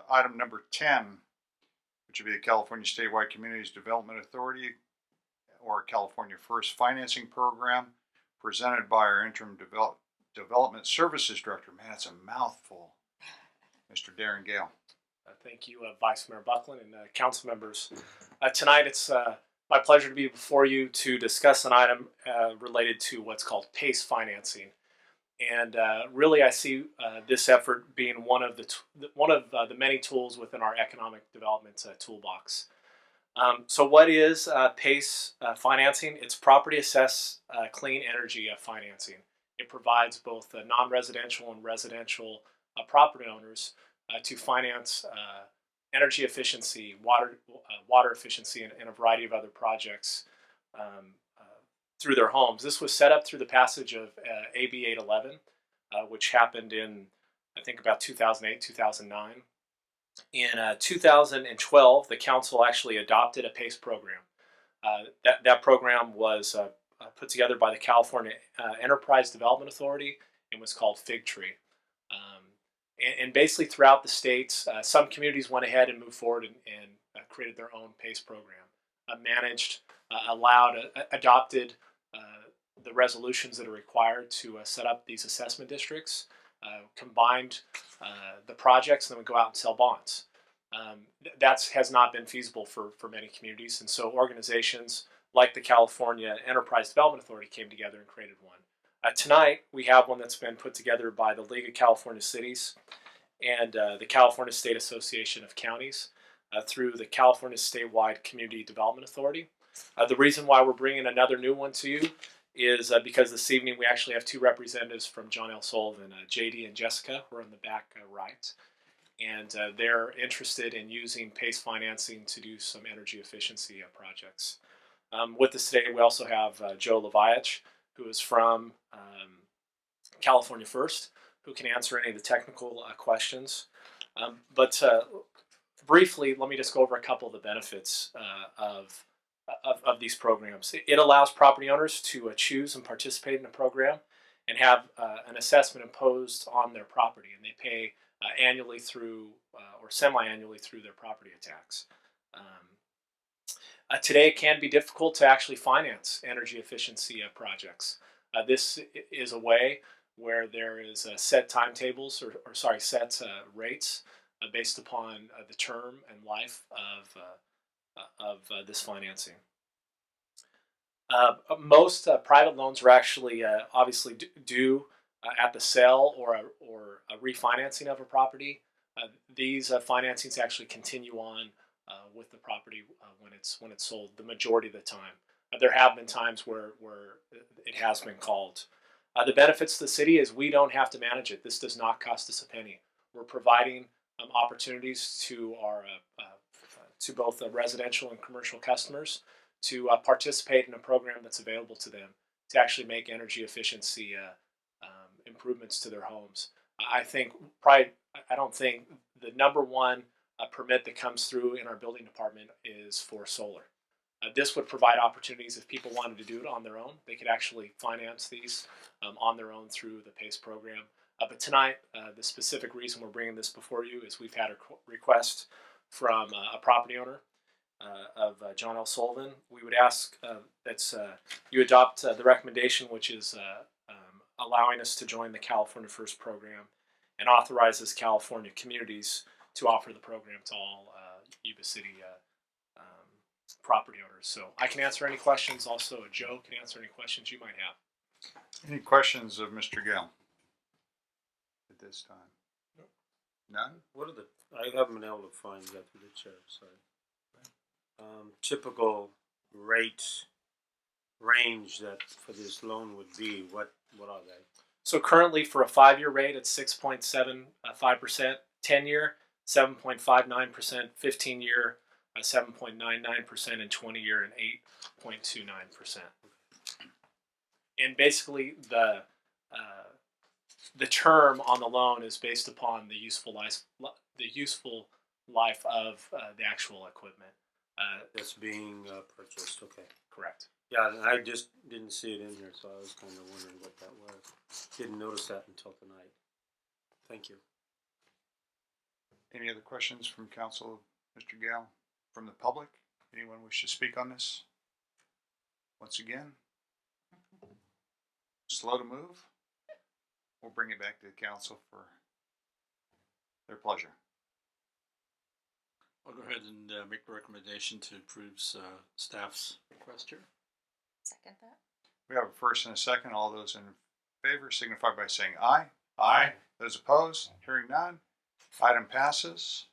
item number 10, which would be the California Statewide Communities Development Authority, or California First Financing Program, presented by our Interim Development Services Director. Man, that's a mouthful. Mr. Darren Gale. Thank you, Vice Mayor Buckland and council members. Tonight it's my pleasure to be before you to discuss an item related to what's called PACE financing. And really I see this effort being one of the many tools within our economic development toolbox. So what is PACE financing? It's property assessed clean energy financing. It provides both non-residential and residential property owners to finance energy efficiency, water efficiency, and a variety of other projects through their homes. This was set up through the passage of AB 811, which happened in, I think, about 2008, 2009. In 2012, the council actually adopted a PACE program. That program was put together by the California Enterprise Development Authority and was called Fig Tree. And basically throughout the states, some communities went ahead and moved forward and created their own PACE program, managed, allowed, adopted the resolutions that are required to set up these assessment districts, combined the projects, and then we go out and sell bonds. That has not been feasible for many communities, and so organizations like the California Enterprise Development Authority came together and created one. Tonight, we have one that's been put together by the League of California Cities and the California State Association of Counties through the California Statewide Community Development Authority. The reason why we're bringing another new one to you is because this evening we actually have two representatives from John L. Sullivan, JD and Jessica, who are in the back right. And they're interested in using PACE financing to do some energy efficiency projects. With us today, we also have Joe Leviach, who is from California First, who can answer any of the technical questions. But briefly, let me just go over a couple of the benefits of these programs. It allows property owners to choose and participate in a program and have an assessment imposed on their property, and they pay annually through or semi-annually through their property tax. Today it can be difficult to actually finance energy efficiency projects. This is a way where there is set timetables or set rates based upon the term and life of this financing. Most private loans are actually obviously due at the sale or a refinancing of a property. These financings actually continue on with the property when it's sold the majority of the time. There have been times where it has been called. The benefits to the city is we don't have to manage it. This does not cost us a penny. We're providing opportunities to our to both residential and commercial customers to participate in a program that's available to them to actually make energy efficiency improvements to their homes. I don't think the number one permit that comes through in our building department is for solar. This would provide opportunities if people wanted to do it on their own. They could actually finance these on their own through the PACE program. But tonight, the specific reason we're bringing this before you is we've had a request from a property owner of John L. Sullivan. We would ask that you adopt the recommendation, which is allowing us to join the California First program and authorizes California communities to offer the program to all Yuba City property owners. So I can answer any questions. Also, Joe can answer any questions you might have. Any questions of Mr. Gale at this time? Nope. None? What are the? I haven't been able to find that through the chair. Sorry. Typical rate range that for this loan would be. What are they? So currently, for a 5-year rate, it's 6.75%. 10-year, 7.59%. 15-year, 7.99%, and 20-year, and 8.29%. And basically, the term on the loan is based upon the useful life of the actual equipment. That's being purchased. Okay. Correct. Yeah, I just didn't see it in here, so I was kind of wondering what that was. Didn't notice that until tonight. Thank you. Any other questions from council, Mr. Gale? From the public? Anyone wish to speak on this? Once again, slow to move. We'll bring it back to the council for their pleasure. I'll go ahead and make the recommendation to approve staff's request here. Second that. We have a first and a second. All those in favor signify by saying aye. Aye. Those opposed, hearing none, item passes.